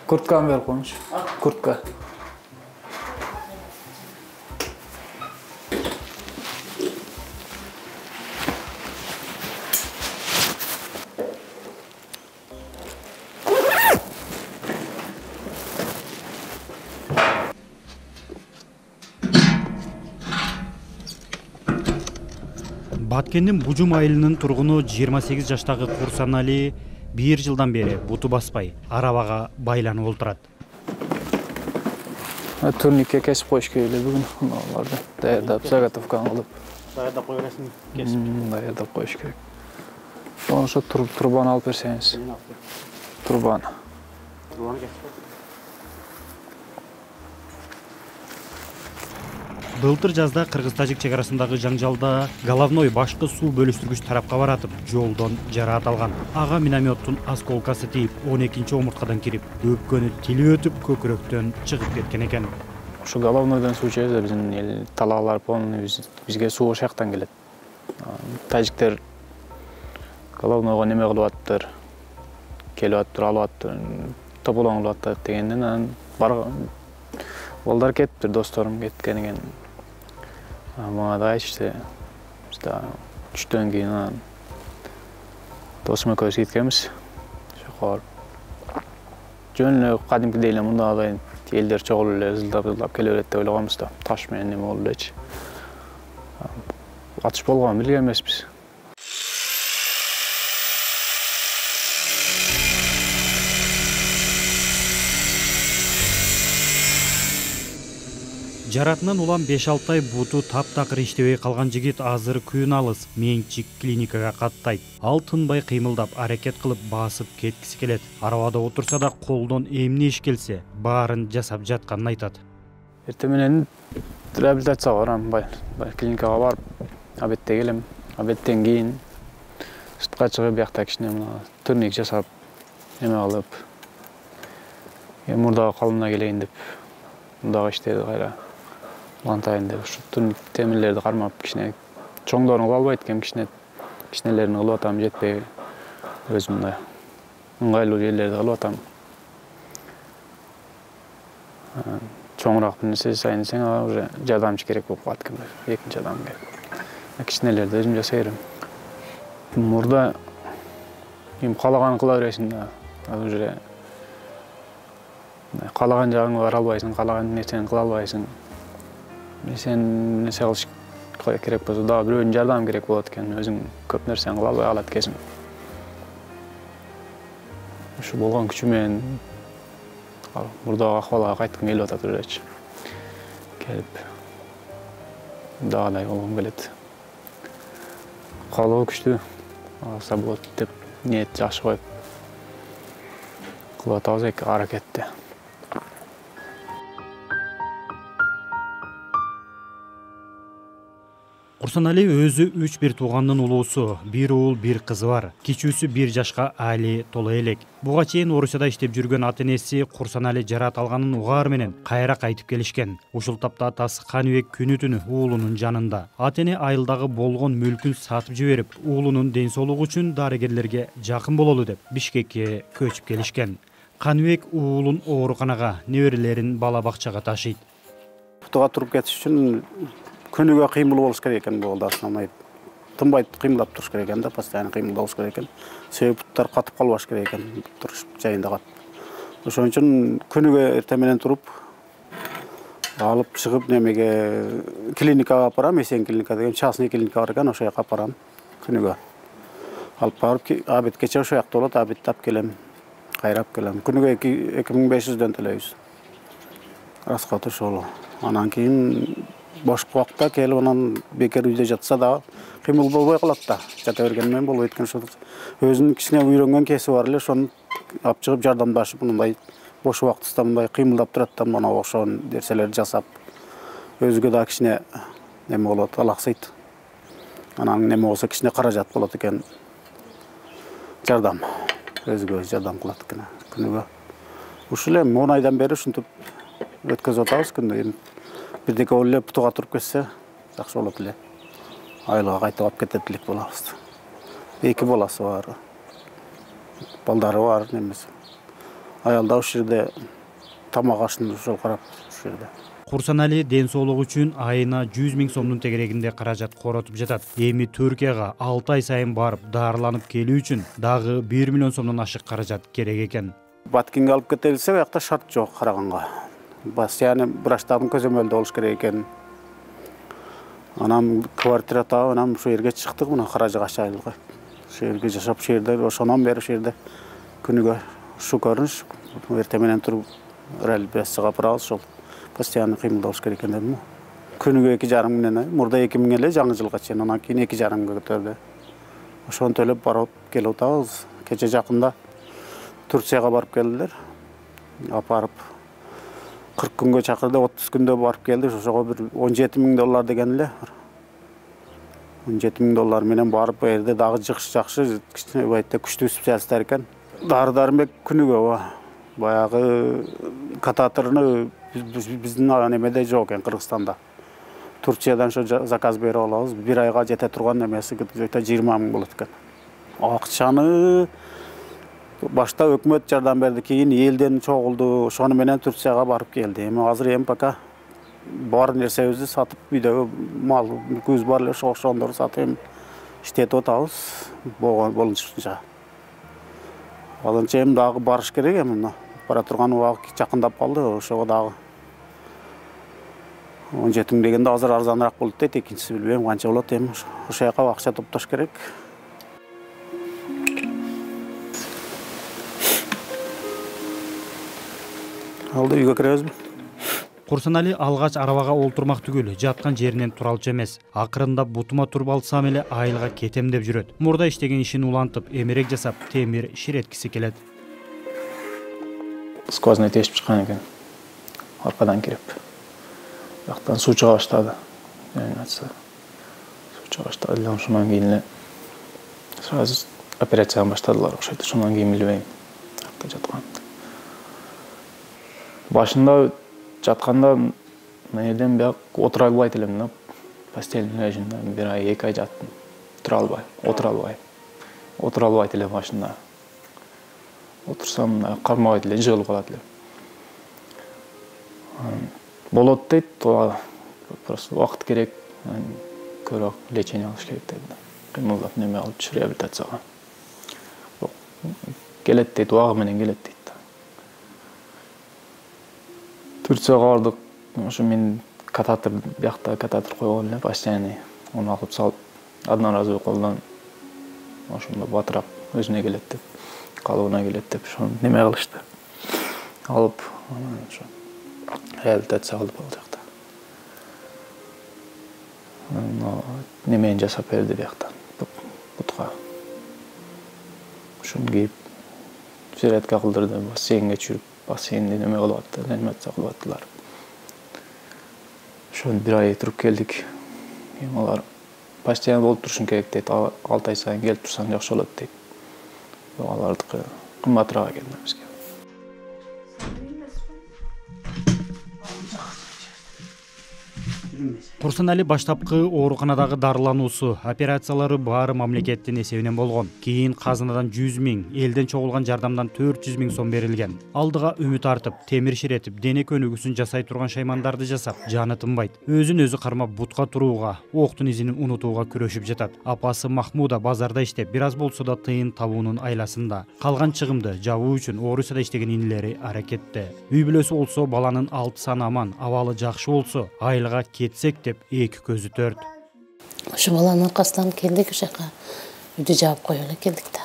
Kurtkani berip koymuş. Kurtka. Баткендин Бужум айылынын тургуну 28 жаштагы Курсанали 1 жылдан бери буту баспай, арабага байланып отурат. Турникке кесип коюш керек эле бүгүн. Аларды даярдап, заготовканы кылып. Даярдап кое бересиң, кесип. Даярдап коюш керек. Ошо трубаны алып берсеңиз. Трубаны. Трубаны кесип. Былтыр жазда Кыргыз-Тажик чек арасындагы жаңжалда головной башкы суу бөлүштүргүч тарапка баратып, жолдон жараат алган. Ага минометтун осколкасы тийип, 12-чи омурткадан кирип, өпкөнү тили өтүп, көкүрөктөн чыгып кеткен экен. Ушу головнойдон суу чыгса биздин эл талаалар полный бизге суу ошол жактан келет. Тажиктер головнойго неме кылып атыптыр, келип атыптыр, алып атыптыр, тополоң кылып атат дегенден анан балдар кетиптир, досторум кеткен экен. Мага да айтышты. Түштөн кийин анан досум экөөбүз кеткенбиз. Ошоко барып. Жөн эле кадимкидей эле мындагы элдер чогулуп эле ызылдап келе берет деп ойлогонбуз да. Таш менен неме болуп элечи. Атыш болгонун билген эмеспиз. Жаратынан улам 5-6 ай буту таптакыр иштебей калган жигит азыр күн алыс Менчик клиникага каттайт. Ал тынбай кыймылдап, аракет кылып басып кеткиси келет. Арабада отурса да колдон эмне иш келсе, баарын жасап жатканын айтат. Эртең менен реабилитацияга барам, клиникага барып, обедте келем. Обедтен кийин сыртка чыгып, биякта кичине мына турник жасап, эме кылып, мурдагы калыбына келейин деп, мындагы иштерди кайра улантайын деп, ушу турник темирлерди кармап, кичине чоңдорун кыла албайт экен, кичинелерин кылып атам, жетпей өзүм мындай ыңгайлуу жерлерди кылып атам. Чоңураак бир нерсе жасайын десең, уже жардамчы керек болуп калат экен, экинчи адам керек. Кичинелерди өзүм жасай берем. Мурда каалаганын кыла бересиң да, уже каалаган жагыңа бара албайсың, каалаган нерсени кыла албайсың. Сен нерсе кылыш керек болсо дагы бирөөнүн жардамы керек болот экен, өзүң көп нерсени кыла албай калат экенсиң. Ушу болгон күчү менен мурдагы акыбалга кайткым келип атат элечи. Келип дагыдай болгум келет. Каалоо күчтүү, алса болот деп ниет жакшы коюп кылып атабыз аракетти. Курсанали өзү 3 туугандын улуусу, 1 уул, 1 кызы бар. Кичүүсү 1 жашка Али толо элек. Буга чейин Орусияда иштеп жүргөн ата-энеси Курсанали жараат алганын угаар менен кайра кайтып келишкен. Ушул тапта атасы Каныбек күнү-түнү уулунун жанында. Ата-эне айылдагы болгон мүлкүн сатып жиберип, уулунун ден соолугу үчүн дарыгерлерге жакын бололу деп Бишкекке көчүп келишкен. Каныбек уулун ооруканага, неберелерин бала бакчага ташыйт. Бутуга туруп кетиш үчүн күнүгө кыймыл болуш керек экен, бул да основной. Тынбай кыймылдап туруш керек экен да, постоянно кыймылдабыш керек экен. Себеби буттар катып калбаш керек экен, туруш жайында катып. Ошон үчүн күнүгө эртең менен туруп алып чыгып немеге клиникага апарам, Эсен клиника деген частный клиника бар экен, ошол жака апарам күнүгө. Алып барып обед кече ошол жакта болот, обедтеп келем, кайрап келем. Күнүгө 2500дөн төлөйбүз. Расход ошол. Анан кийин бошко убакта келип анан бекер үйдө жатса да кыймыл болбой калат да. Жата бергенмен болбойт экен, ошо өзүнүн кичине үйрөнгөн кеси бар эле, ошону алып чыгып жардамдашып, мындай бош убактысында мындай кыймылдап турат да, мына ошон нерселерди жасап, өзүгө да кичине неме болот, алаксыйт. Анан неме болсо кичине каражат болот экен. Жардам, өзүгө жардам кылат экен күнүгө. Ушул эми 10 айдан бери ушинтип өткөзүп атабыз күндү. Бирдеке болуп эле бутуга туруп кетсе, жакшы болот эле. Айылга кайтып алып кетет элек болабыз. 2 баласы бар. Балдары бар, немесе. Аял да ушул жерде тамак ашын ошол карап ушул жерде. Курсанали ден соолугу үчүн айына 100 000 сомдун тегерегинде каражат коротуп жатат. Эми Түркияга 6 ай сайын барып дарыланып келүү үчүн дагы 1 миллион сомдон ашык каражат керек экен. Баткенге алып кетелсе, аякта шарт жок караганга. Постоянно врачтардын көзөмөлүндө болуш керек экен. Анан квартира таап, анан ушул жерге чыктык, мына Каражыгаш айылга. Ушул жерге жашап, ушул жерде ошондон бери ушул жерде күнүгө ушу көрүнүш, эртең менен туруп реабилитацияга барабыз, ошол постоянно кыймылда болуш керек экен дедим. Күнүгө 2,5 миңден, мурда 2 миң эле жаңы жылга чейин, анан кийин 2,5 миңге көтөрдү. Ошону төлөп барып келип атабыз. Кече жакында Турцияга барып келдилер. Апарып 40 күнгө чакырды, 30 күндө барып келди. Ошого бир 17 миң доллар деген эле. 17 миң доллар менен барып, бу жерде дагы жакшы, кичине байта күчтүү специалисттер экен. Дары-дармек күнүгө баягы кататоруну биздин немеде жок экен, Кыргызстанда. Турциядан ошо заказ берип алабыз. Бир айга жете турган немеси где-то 20 миң болот экен. Акчаны башта өкмөт жардам берди, кийин элден чогулду, ошону менен Турцияга барып келди. Эми азыр пока бар нерсебизди сатып, үйдөгү мал, мүлкүбүз бар эле, ошондорду сатып иштетип атабыз. Болушунча. Алынча эми дагы барыш керек эми. Бара турган убакыт жакындап калды, ошого дагы 17 миң дегенде азыр арзаныраак болот дейт, экинчиси билбейм канча болот эми. Ошол жака акча топтош керек. Алды үйгө киребизби? Курсанали алгач арабага олтурмак түгүл, жаткан жеринен туралчу эмес. Акырында бутума туруп алсам эле айылга кетем деп жүрөт. Мурда иштеген ишин улантып, эмерек жасап, темир ширеткиси келет. Сквозной тешип чыккан экен. Аркадан кирип. Бияктан суу чыга баштады. Суу чыга баштады. Ошондон кийин эле сразу операцияны баштадылар окшойт. Ошондон кийин билбейм. Акта жаткан. Башында жатканда менен бияк отура албайт элем да. Постельный режимде бир ай, 2 ай жаттым. Тура албай, отура албайт элем башында. Отурсам кармабайт эле, жыгылып калат элем. Болот дейт, просто убакыт керек, көрөк лечение алыш керек дейт. Кыймылдап неме алып туруп реабилитацияга. Келет дейт, убагы менен келет дейт. Турцияга бардык, ошо мен кататор, биякта кататор койгон эле, постоянный. Onu алып салып, одноразовый колдон ошондо батырап өзүнө келет деп, калыбына келет деп, ошону неме кылышты. Алып, ошо реабилитация кылып ал жакта. Немени жасап берди бияктан, бутка. Ошону кийип, сиретка кылдырды, бассейнге чүрүп, бассейнде неме кылып атты, реанимация кылып аттылар. Ошону бир ай туруп келдик. Эми алар постоянно болуп турушуң керек дейт, 6 ай сайын келип турсаң жакшы болот дейт. Алардыкы кымбатыраак экен да бизге. Курсанали баштапкы ооруканадагы дарылануусу, операциялары баары мамлекеттин эсебинен болгон. Кийин казынадан 100 000, элден чогулган жардамдан 400 000 сом берилген. Алдыга үмүт артып, темир ширетип, дене көнүгүүсүн жасай турган шаймандарды жасап, жаны тынбайт. Өзүн өзү кармап бутка турууга, октун изин унутууга күрөшүп жатат. Апасы Махмуда базарда иштеп, бир аз болсо да тыйын табуунун айласында. Калган чыгымды жабуу үчүн Орусияда иштеген инилери аракетте. Үй бүлөсү болсо баланын 6 саны аман, абалы жакшы болсо, айылга кетсек деп эки көзү төрт. Ошо баланын аркасынан келдик, ошо жака үйдү жаап коюп эле келдик да.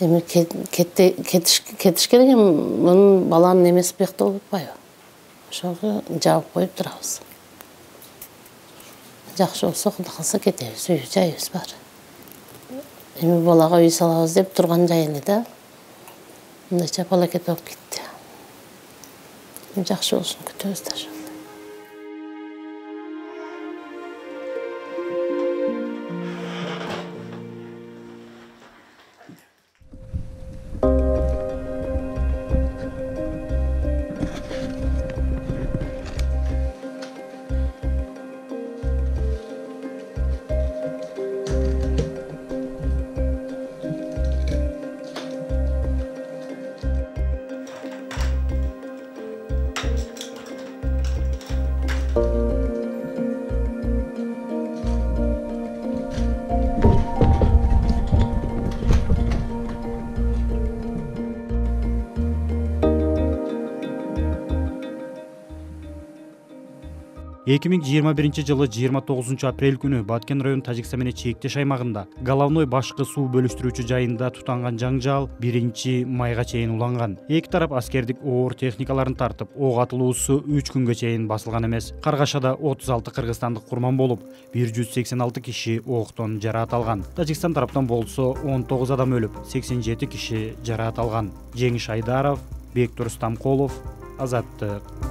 Эми кетиш керек, мунун баланын немеси бuyakta болуп атпайбы? Ошого жаап коюп турабыз. Жакшы болсо, Кудай калса кетебиз, үй жайыбыз бар. Эми балага үй салабыз деп турган жай эле да. Мындайча бала кетип алып кетти. Жакшы болсун күтөбүз да. 2021 жылы 29 апрель күнү Баткен району Тажикстан менен чектеш аймагында Головной башкы суу бөлүштүрүүчү жайында тутанган жаңжал 1-майга чейин уланган. Эки тарап аскердик оор техникаларын тартып, ок атылуусу 3 күнгө чейин басылган эмес. Каргашада 36 кыргызстандык курман болуп, 186 киши октон жараат алган. Тажикстан тараптан болсо 19 адам өлүп, 87 киши жараат алган. Жеңиш Айдаров, Бектур Стамколов, Азаттык.